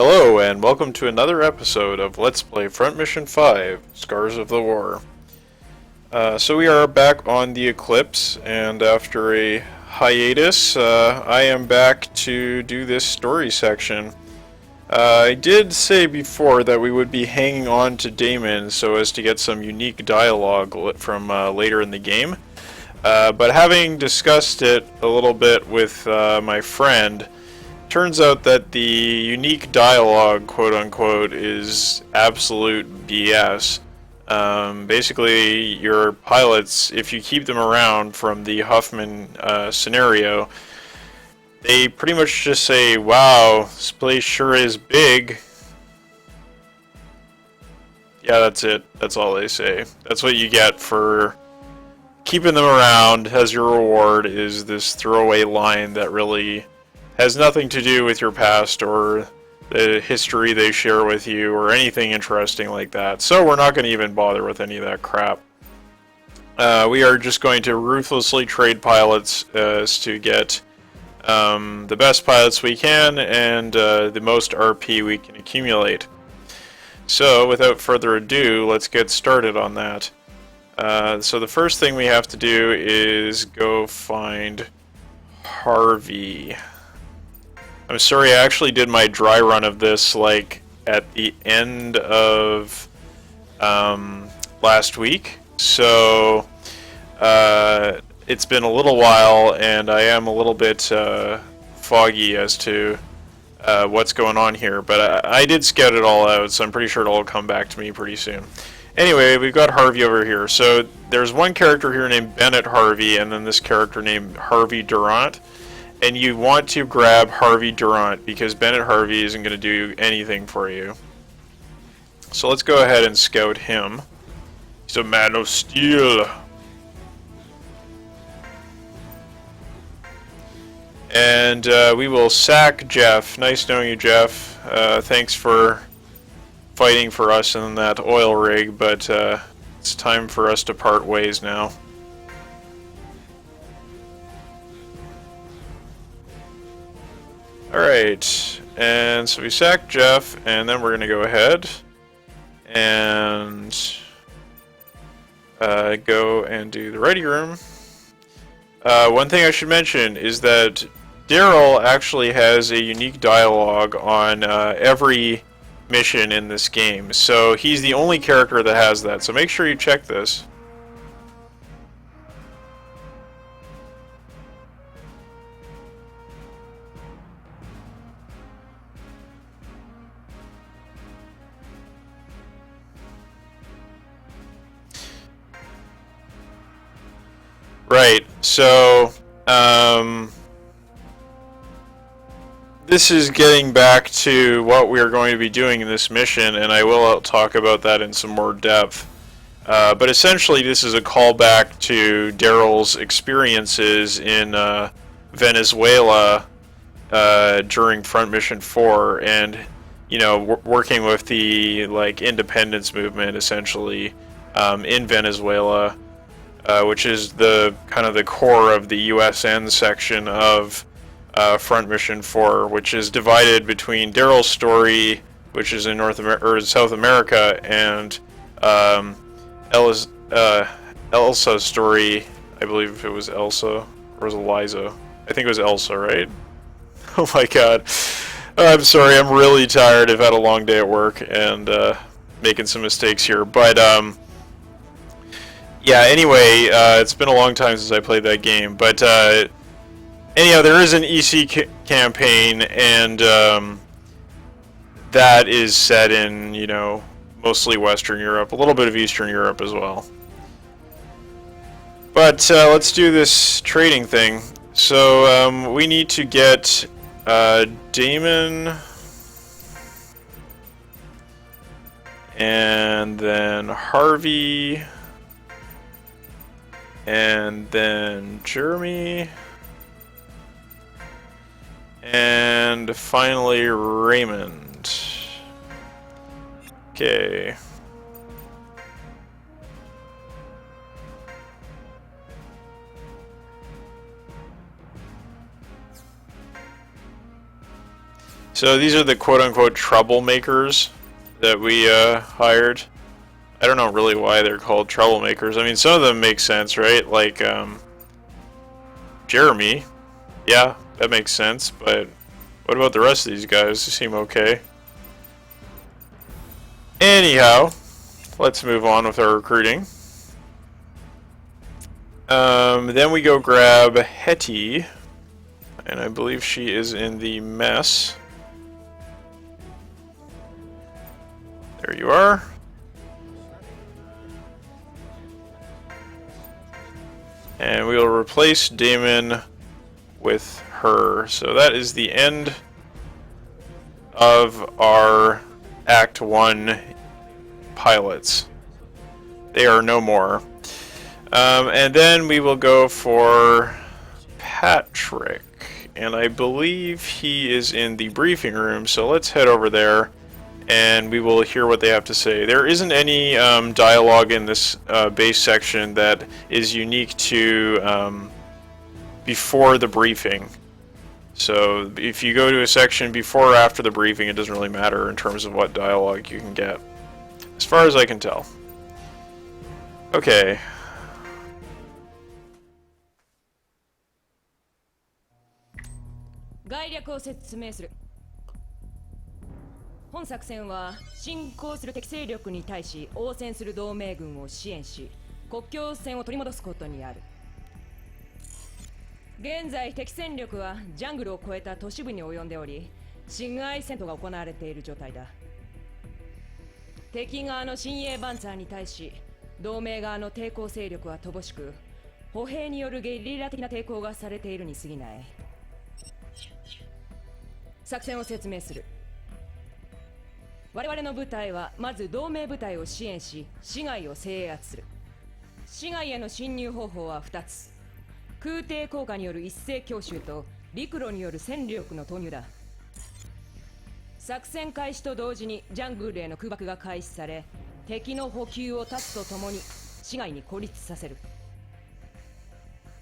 Hello, and welcome to another episode of Let's Play Front Mission 5, Scars of the War. So we are back on the Eclipse, and after a hiatus, I am back to do this story section. I did say before that we would be hanging on to Damon so as to get some unique dialogue from later in the game. But having discussed it a little bit with my friend, turns out that the unique dialogue, quote-unquote, is absolute BS. Basically, your pilots, if you keep them around from the Huffman scenario, they pretty much just say, wow, this place sure is big. Yeah, that's it. That's all they say. That's what you get for keeping them around as your reward, is this throwaway line that really has nothing to do with your past or the history they share with you or anything interesting like that. So we're not going to even bother with any of that crap. We are just going to ruthlessly trade pilots to get the best pilots we can and the most RP we can accumulate. So without further ado, let's get started on that. So the first thing we have to do is go find Harvey. I'm sorry, I actually did my dry run of this like at the end of last week, so it's been a little while and I am a little bit foggy as to what's going on here, but I did scout it all out, so I'm pretty sure it'll all come back to me pretty soon. Anyway, we've got Harvey over here. So there's one character here named Bennett Harvey, and then this character named Harvey Durant. And you want to grab Harvey Durant because Bennett Harvey isn't going to do anything for you. So let's go ahead and scout him. He's a man of steel. And we will sack Jeff. Nice knowing you, Jeff. Thanks for fighting for us in that oil rig, but it's time for us to part ways now. Alright, and so we sack Jeff, and then we're going to go ahead and go and do the ready room. One thing I should mention is that Daryl actually has a unique dialogue on every mission in this game, so he's the only character that has that, so make sure you check this. Right, so this is getting back to what we are going to be doing in this mission, and I will talk about that in some more depth. But essentially, this is a callback to Daryl's experiences in Venezuela during Front Mission 4, and working with the independence movement essentially in Venezuela. Which is the kind of the core of the USN section of Front Mission 4, which is divided between Daryl's story, which is in South America, and Elsa's story. I believe it was Elsa, or was it Liza? I think it was Elsa, right? Oh my god. I'm sorry, I'm really tired. I've had a long day at work and making some mistakes here, but yeah, anyway, it's been a long time since I played that game, but anyhow, there is an EC campaign, and that is set in, mostly Western Europe, a little bit of Eastern Europe as well. But let's do this trading thing. So we need to get Damon, and then Harvey, and then Jeremy, and finally Raymond. Okay. So these are the quote-unquote troublemakers that we hired. I don't know really why they're called troublemakers. I mean, some of them make sense, right? Like Jeremy. Yeah, that makes sense, but what about the rest of these guys? They seem okay. Anyhow, let's move on with our recruiting. Then we go grab Hetty, and I believe she is in the mess. There you are. And we will replace Damon with her. So that is the end of our Act 1 pilots. They are no more. And then we will go for Patrick. And I believe he is in the briefing room, so let's head over there and we will hear what they have to say. There isn't any dialogue in this base section that is unique to before the briefing. So if you go to a section before or after the briefing, it doesn't really matter in terms of what dialogue you can get, as far as I can tell. Okay. Guide を説明する。本作戦は侵攻する敵勢力に対し応戦する同盟軍を支援し、国境線を取り戻すことにある。現在敵戦力はジャングルを越えた都市部に及んでおり、市街戦闘が行われている状態だ。敵側の親衛バンツァーに対し同盟側の抵抗勢力は乏しく、歩兵によるゲリラ的な抵抗がされているに過ぎない。作戦を説明する。我々の部隊はまず同盟部隊を支援し、市街を制圧する。市街への侵入方法は2つ。空挺効果による一斉強襲と陸路による戦力の投入だ。作戦開始と同時にジャングルへの空爆が開始され、敵の補給を断つとともに市街に孤立させる。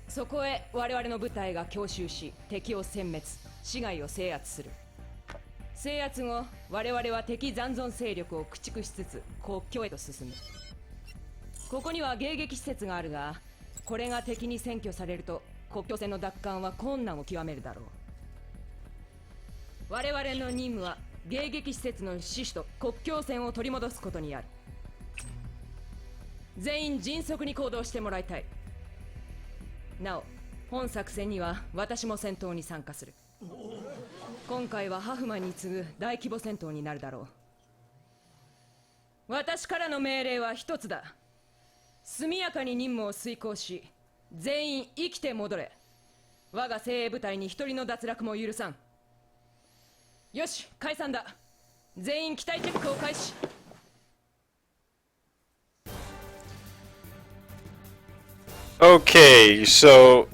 そこへ我々の部隊が強襲し、敵を殲滅、市街を制圧する。制圧後、我々は敵残存勢力を駆逐しつつ国境へと進む。ここには迎撃施設があるが、これが敵に占拠されると国境線の奪還は困難を極めるだろう。我々の任務は迎撃施設の死守と国境線を取り戻すことにある。全員迅速に行動してもらいたい。なお、本作戦には私も戦闘に参加する。今回はハフマンに次ぐ大規模戦闘になるだろう。私からの命令は一つだ。速やかに任務を遂行し、全員生きて戻れ。我が精鋭部隊に一人の脱落も許さん。よし、解散だ。全員機体チェックを開始。Okay, so,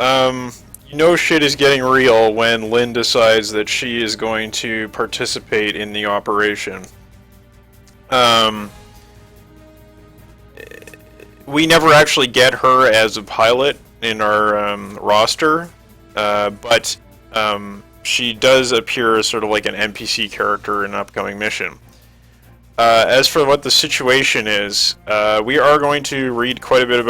you know shit is getting real when Lynn decides that she is going to participate in the operation. We never actually get her as a pilot in our roster, but she does appear as sort of like an NPC character in an upcoming mission. As for what the situation is, we are going to read quite a bit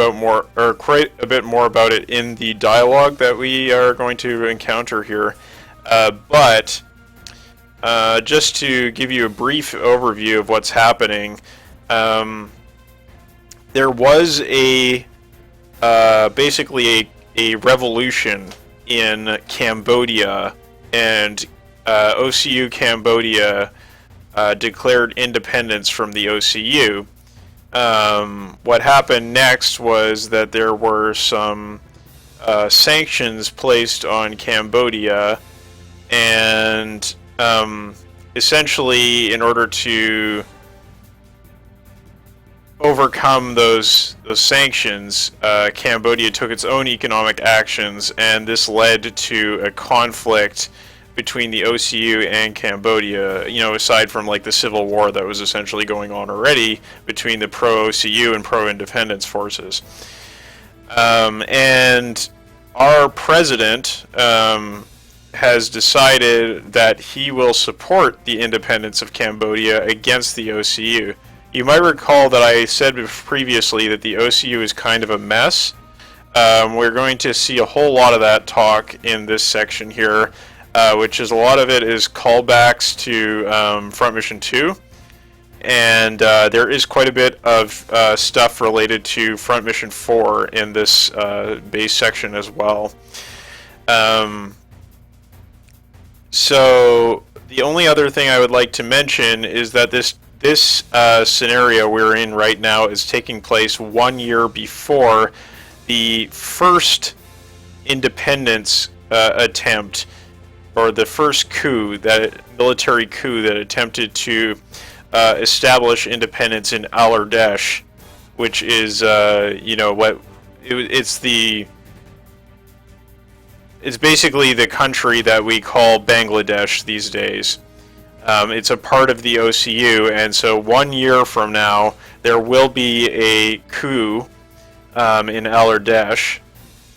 more about it in the dialogue that we are going to encounter here. But just to give you a brief overview of what's happening, there was basically a revolution in Cambodia, and OCU Cambodia declared independence from the OCU. What happened next was that there were some sanctions placed on Cambodia, and essentially in order to overcome those sanctions, Cambodia took its own economic actions, and this led to a conflict between the OCU and Cambodia, you know, aside from like the civil war that was essentially going on already between the pro-OCU and pro-independence forces. And our president has decided that he will support the independence of Cambodia against the OCU. You might recall that I said previously that the OCU is kind of a mess. We're going to see a whole lot of that talk in this section here, which is a lot of it is callbacks to Front Mission 2. And there is quite a bit of stuff related to Front Mission 4 in this base section as well. So the only other thing I would like to mention is that this scenario we're in right now is taking place 1 year before the first independence attempt, or the first military coup that attempted to establish independence in Al-Ardesh, which is it's basically the country that we call Bangladesh these days. It's a part of the OCU, and so 1 year from now there will be a coup in Al-Ardesh,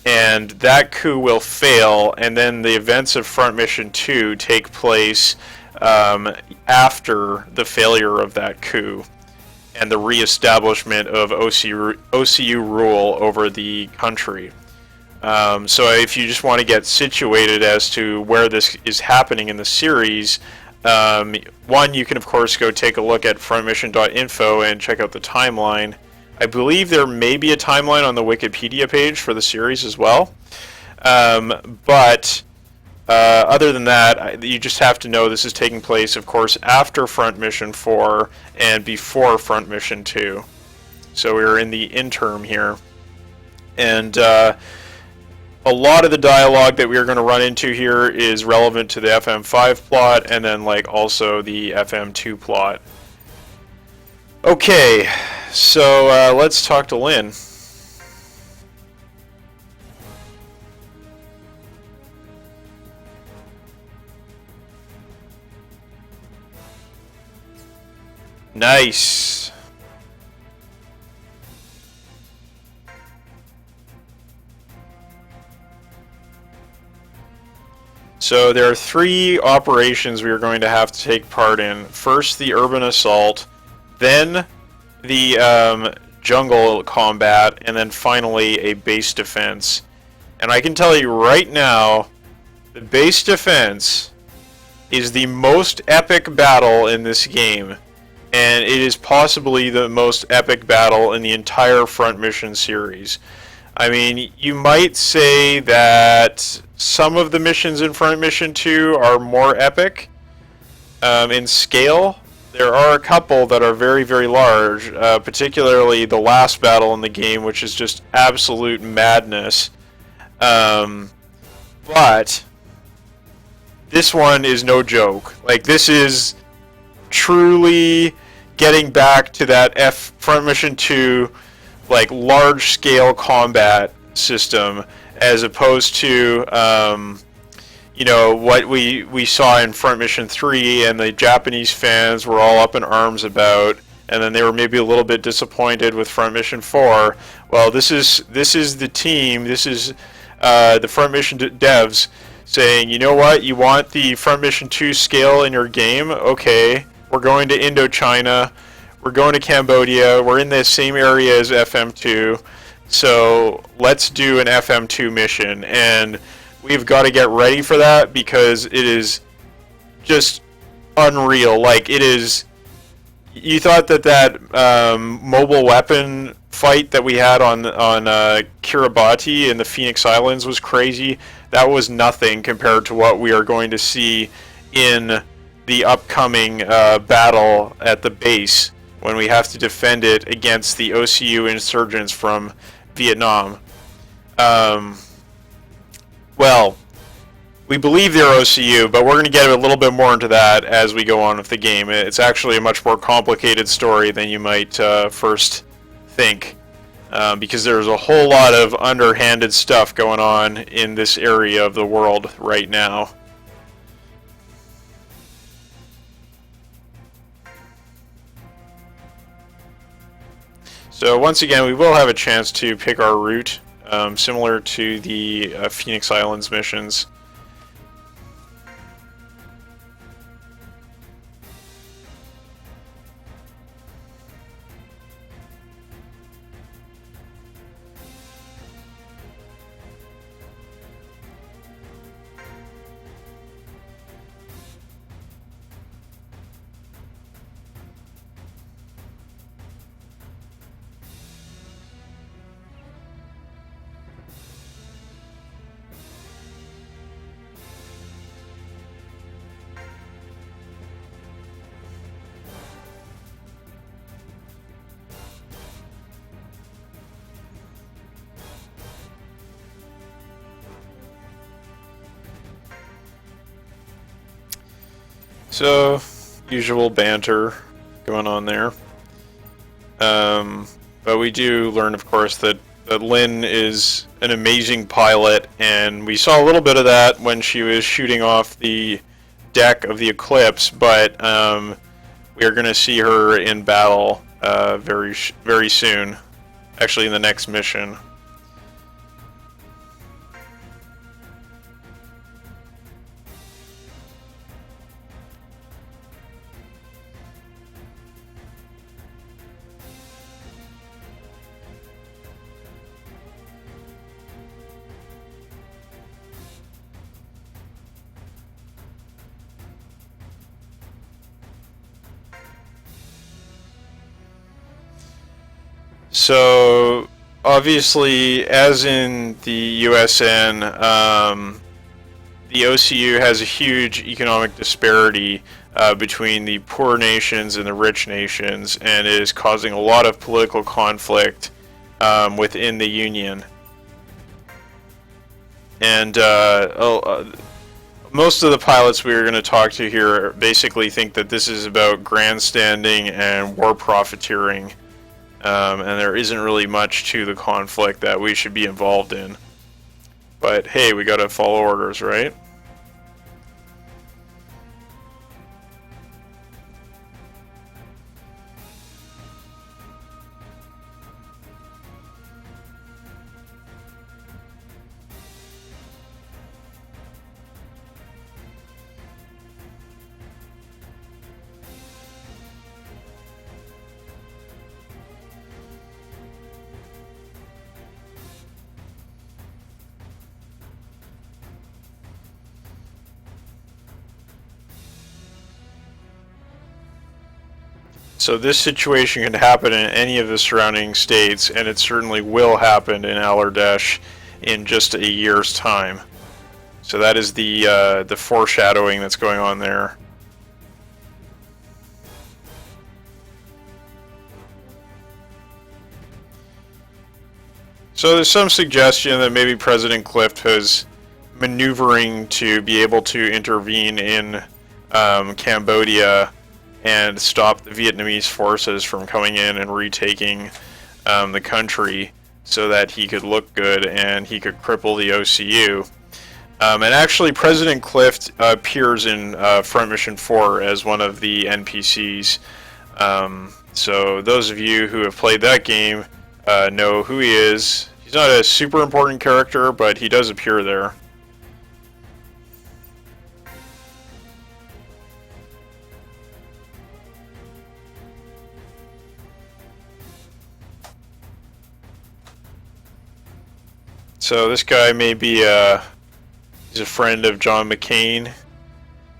and that coup will fail, and then the events of Front Mission 2 take place after the failure of that coup and the reestablishment of OCU rule over the country. So if you just want to get situated as to where this is happening in the series, one, you can of course go take a look at frontmission.info and check out the timeline. I believe there may be a timeline on the Wikipedia page for the series as well. But other than that, you just have to know this is taking place, of course, after Front Mission 4 and before Front Mission 2. So we're in the interim here. And a lot of the dialogue that we're going to run into here is relevant to the FM5 plot, and then also the FM2 plot. Okay, so let's talk to Lynn. Nice. So there are 3 operations we are going to have to take part in. First, the urban assault, then the jungle combat, and then finally a base defense. And I can tell you right now, the base defense is the most epic battle in this game. And it is possibly the most epic battle in the entire Front Mission series. I mean, you might say that some of the missions in Front Mission 2 are more epic in scale. There are a couple that are very, very large, particularly the last battle in the game, which is just absolute madness. But this one is no joke. This is truly getting back to that Front Mission 2 large-scale combat system, as opposed to what we saw in Front Mission 3, and the Japanese fans were all up in arms about, and then they were maybe a little bit disappointed with Front Mission 4. Well, this is the team, this is the Front Mission devs saying, you know what, you want the Front Mission 2 scale in your game? Okay, we're going to Indochina, we're going to Cambodia, we're in the same area as FM2, so let's do an FM2 mission, and we've got to get ready for that because it is just unreal. It is, you thought that mobile weapon fight that we had on Kiribati in the Phoenix Islands was crazy. That was nothing compared to what we are going to see in the upcoming battle at the base, when we have to defend it against the OCU insurgents from Vietnam. Well, we believe they're OCU, but we're going to get a little bit more into that as we go on with the game. It's actually a much more complicated story than you might first think, because there's a whole lot of underhanded stuff going on in this area of the world right now. So once again, we will have a chance to pick our route, similar to the Phoenix Islands missions. So, usual banter going on there. But we do learn, of course, that Lynn is an amazing pilot, and we saw a little bit of that when she was shooting off the deck of the Eclipse, but we are going to see her in battle very soon, actually in the next mission. So, obviously, as in the USN, the OCU has a huge economic disparity between the poor nations and the rich nations, and is causing a lot of political conflict within the Union. And most of the pilots we are going to talk to here basically think that this is about grandstanding and war profiteering. And there isn't really much to the conflict that we should be involved in. But hey, we gotta follow orders, right? So this situation can happen in any of the surrounding states, and it certainly will happen in Alardesh in just a year's time. So that is the foreshadowing that's going on there. So there's some suggestion that maybe President Clift was maneuvering to be able to intervene in Cambodia and stop the Vietnamese forces from coming in and retaking the country so that he could look good and he could cripple the OCU. And actually, President Clift appears in Front Mission 4 as one of the NPCs. So those of you who have played that game know who he is. He's not a super important character, but he does appear there. So this guy may be he's a friend of John McCain.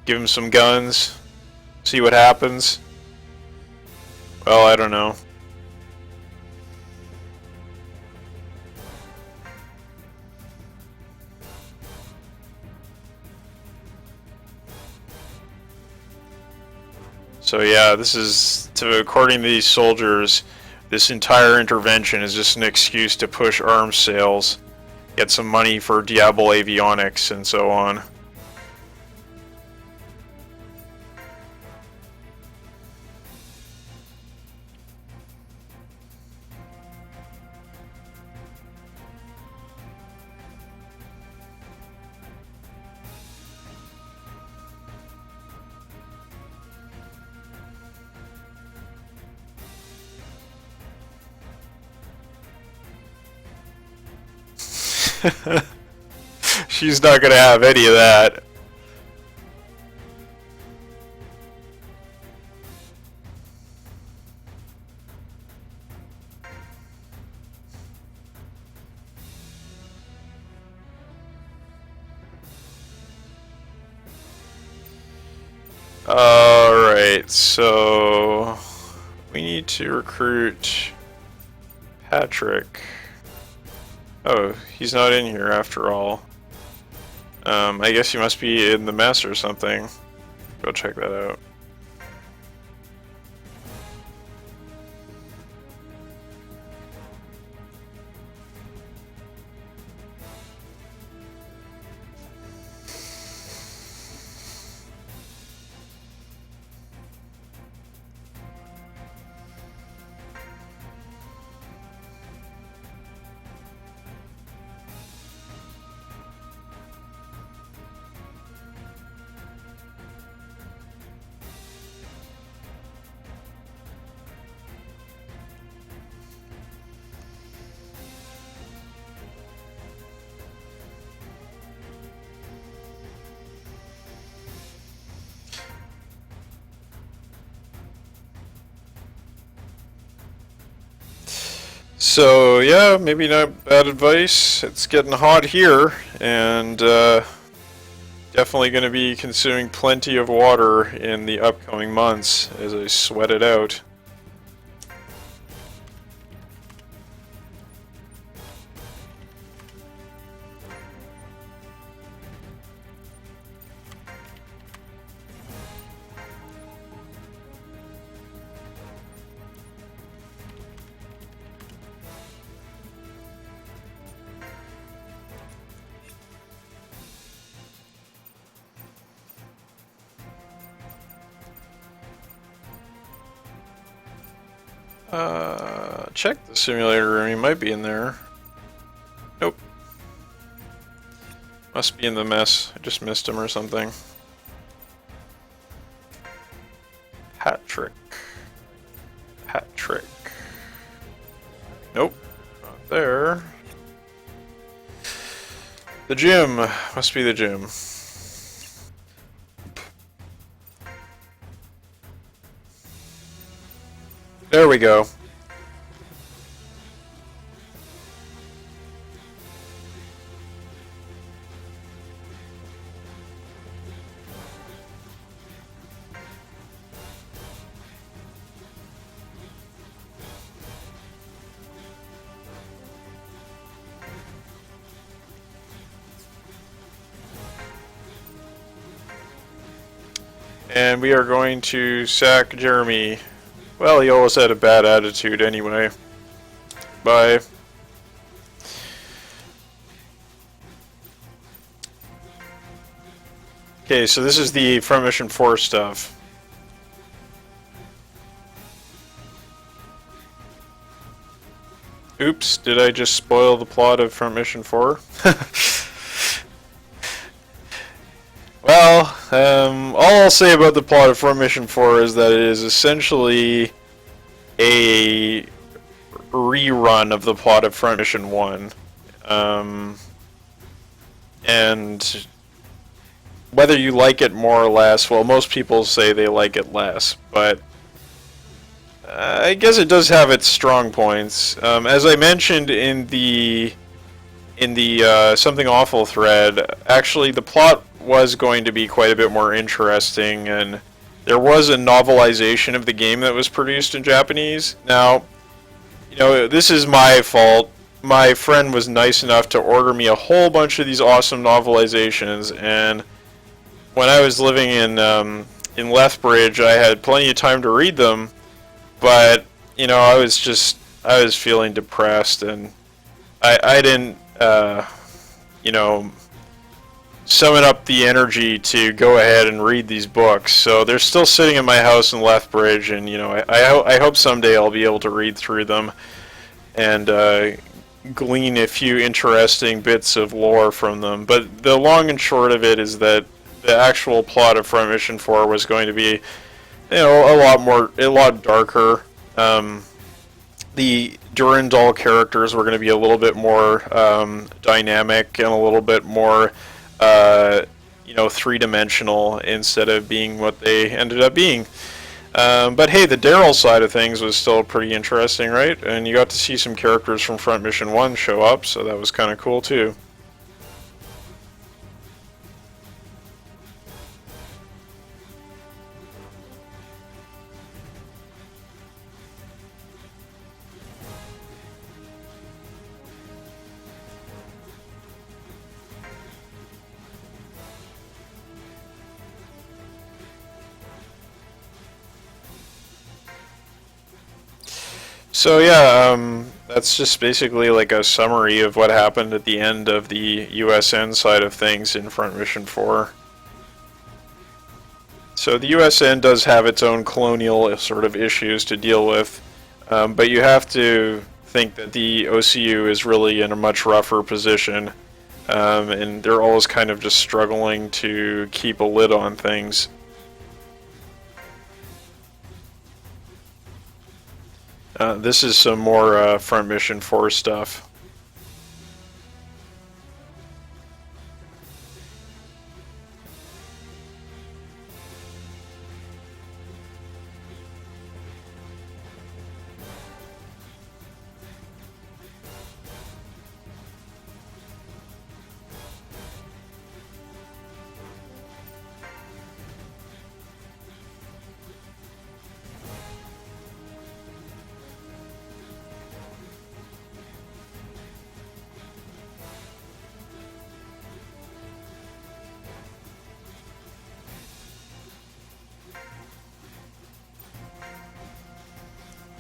Give him some guns, see what happens. Well, I don't know. So yeah, this is, according to these soldiers, this entire intervention is just an excuse to push arms sales, get some money for Diablo avionics, and so on. She's not gonna have any of that. Alright, so we need to recruit Patrick. Oh, he's not in here after all. I guess he must be in the mess or something. Go check that out. So yeah, maybe not bad advice. It's getting hot here, and definitely going to be consuming plenty of water in the upcoming months as I sweat it out. Check the simulator room, he might be in there. Nope. Must be in the mess. I just missed him or something. Hat trick. Hat trick. Nope. Not there. The gym. Must be the gym. There we go. And we are going to sack Jeremy. Well, he always had a bad attitude anyway. Bye. Okay, so this is the Front Mission 4 stuff. Oops, did I just spoil the plot of Front Mission 4? Well, all I'll say about the plot of Front Mission 4 is that it is essentially a rerun of the plot of Front Mission 1. And whether you like it more or less, well, most people say they like it less, but I guess it does have its strong points. As I mentioned in the Something Awful thread, actually the plot was going to be quite a bit more interesting, and there was a novelization of the game that was produced in Japanese. Now, you know, this is my fault. My friend was nice enough to order me a whole bunch of these awesome novelizations, and when I was living in Lethbridge, I had plenty of time to read them, but you know, I was feeling depressed, and I didn't you know, summon up the energy to go ahead and read these books. So they're still sitting in my house in Lethbridge, and you know, I hope someday I'll be able to read through them and glean a few interesting bits of lore from them. But the long and short of it is that the actual plot of Front Mission 4 was going to be, you know, a lot darker. The Durandal characters were going to be a little bit more dynamic and a little bit more, you know, three-dimensional instead of being what they ended up being. But hey, the Daryl side of things was still pretty interesting, right? And you got to see some characters from Front Mission 1 show up, so that was kind of cool too. So yeah, that's just basically like a summary of what happened at the end of the USN side of things in Front Mission 4. So the USN does have its own colonial sort of issues to deal with, but you have to think that the OCU is really in a much rougher position, and they're always kind of just struggling to keep a lid on things. This is some more Front Mission 4 stuff.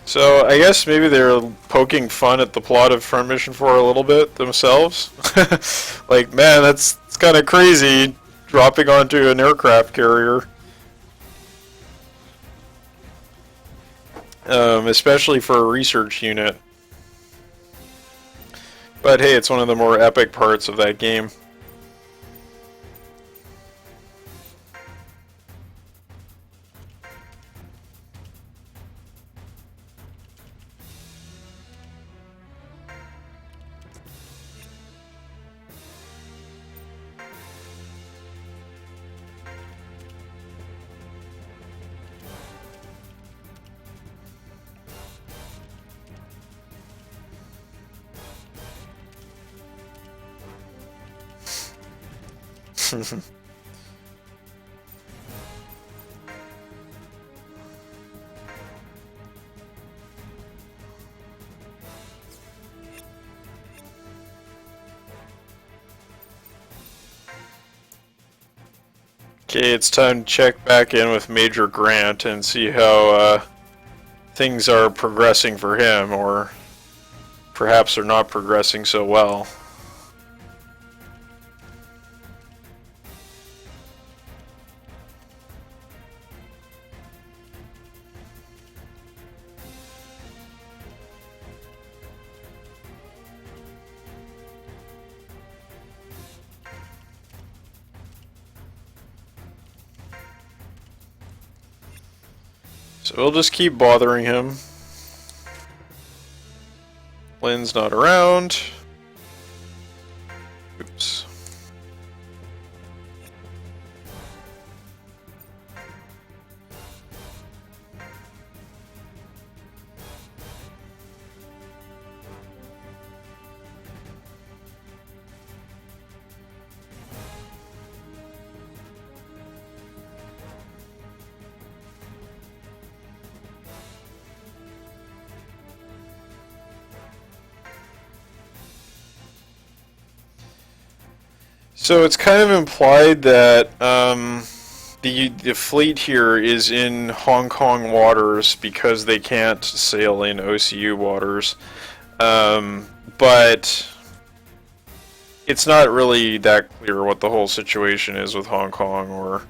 So I guess maybe they're poking fun at the plot of Front Mission 4 a little bit themselves. Like, man, it's kind of crazy dropping onto an aircraft carrier. Especially for a research unit. But hey, it's one of the more epic parts of that game. Okay, it's time to check back in with Major Grant and see how things are progressing for him, or perhaps they're not progressing so well. So we'll just keep bothering him. Lynn's not around. Oops. So it's kind of implied that the fleet here is in Hong Kong waters because they can't sail in OCU waters, but it's not really that clear what the whole situation is with Hong Kong or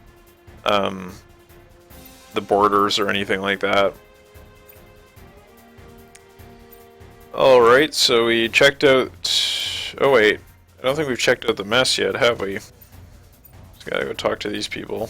the borders or anything like that. Alright, so we checked out... Oh wait, I don't think we've checked out the mess yet, have we? Just gotta go talk to these people.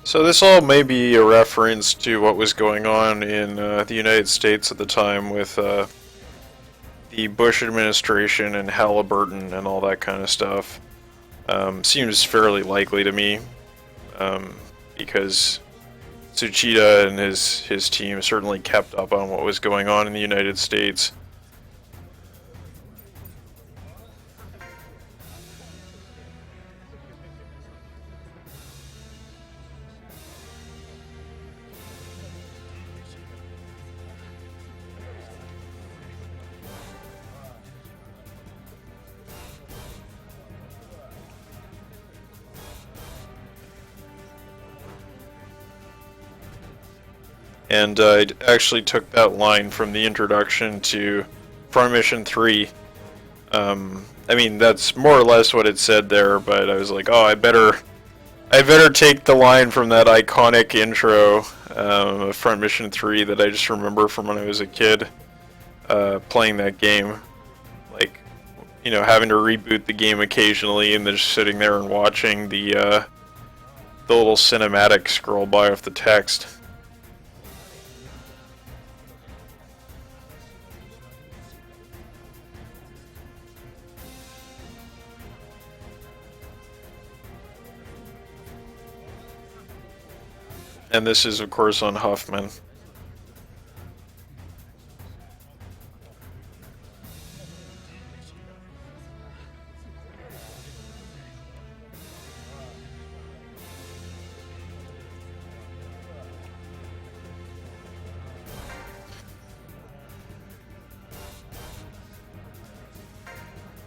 So this all may be a reference to what was going on in the United States at the time with the Bush administration and Halliburton and all that kind of stuff. Seems fairly likely to me, because Tsuchida and his team certainly kept up on what was going on in the United States. And I actually took that line from the introduction to Front Mission 3. I mean, that's more or less what it said there, but I was like, oh, I better take the line from that iconic intro of Front Mission 3 that I just remember from when I was a kid playing that game. Like, you know, having to reboot the game occasionally and then just sitting there and watching the little cinematic scroll by with the text. And this is, of course, on Huffman.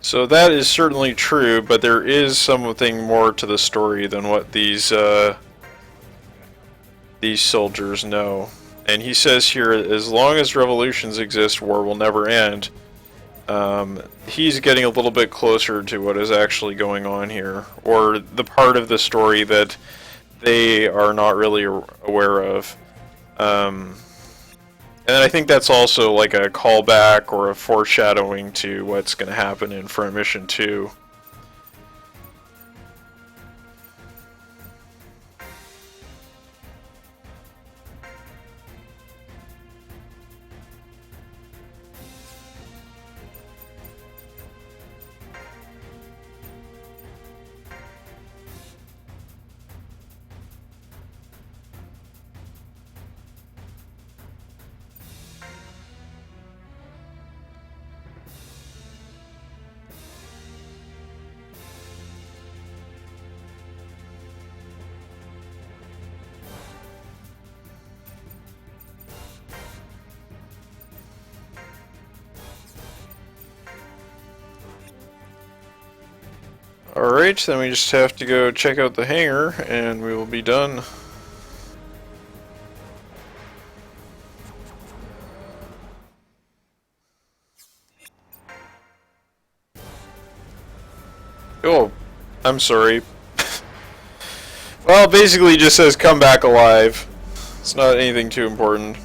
So that is certainly true, but there is something more to the story than what these soldiers know. And he says here, as long as revolutions exist, war will never end. He's getting a little bit closer to what is actually going on here, or the part of the story that they are not really aware of. And I think that's also like a callback or a foreshadowing to what's going to happen in Front Mission 2. Alright, then we just have to go check out the hangar and we will be done. Oh, I'm sorry. Well, basically it just says come back alive. It's not anything too important.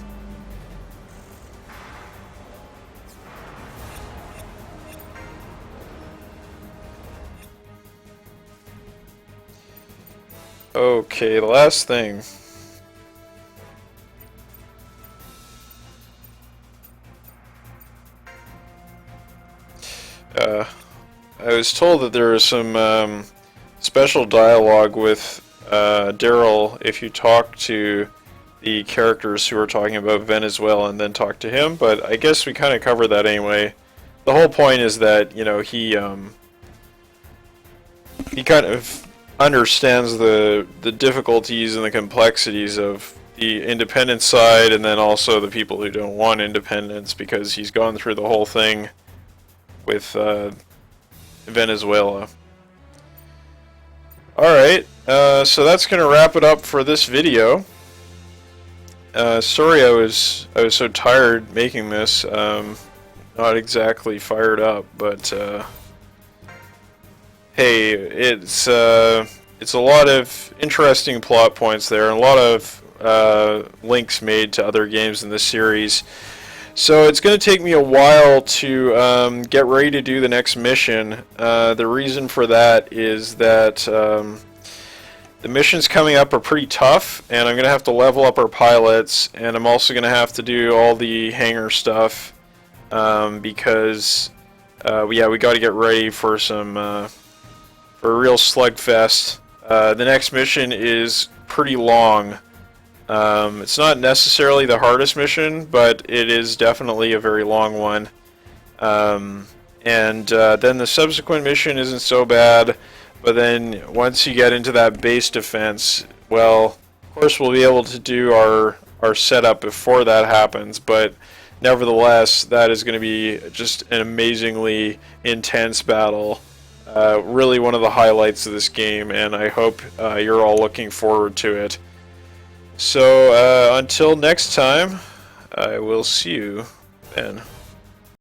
Okay, the last thing. I was told that there is some special dialogue with Daryl if you talk to the characters who are talking about Venezuela and then talk to him, but I guess we kind of covered that anyway. The whole point is that, you know, he kind of understands the difficulties and the complexities of the independent side and then also the people who don't want independence, because he's gone through the whole thing with Venezuela. Alright, so that's going to wrap it up for this video. Sorry I was so tired making this, not exactly fired up, but hey, it's a lot of interesting plot points there, and a lot of links made to other games in this series. So it's going to take me a while to get ready to do the next mission. The reason for that is that the missions coming up are pretty tough, and I'm going to have to level up our pilots, and I'm also going to have to do all the hangar stuff. because yeah, we got to get ready for some for a real slugfest. The next mission is pretty long. It's not necessarily the hardest mission, but it is definitely a very long one. And then the subsequent mission isn't so bad, but then once you get into that base defense, well, of course we'll be able to do our setup before that happens, but nevertheless, that is going to be just an amazingly intense battle. Really one of the highlights of this game, and I hope you're all looking forward to it. So until next time, I will see you then.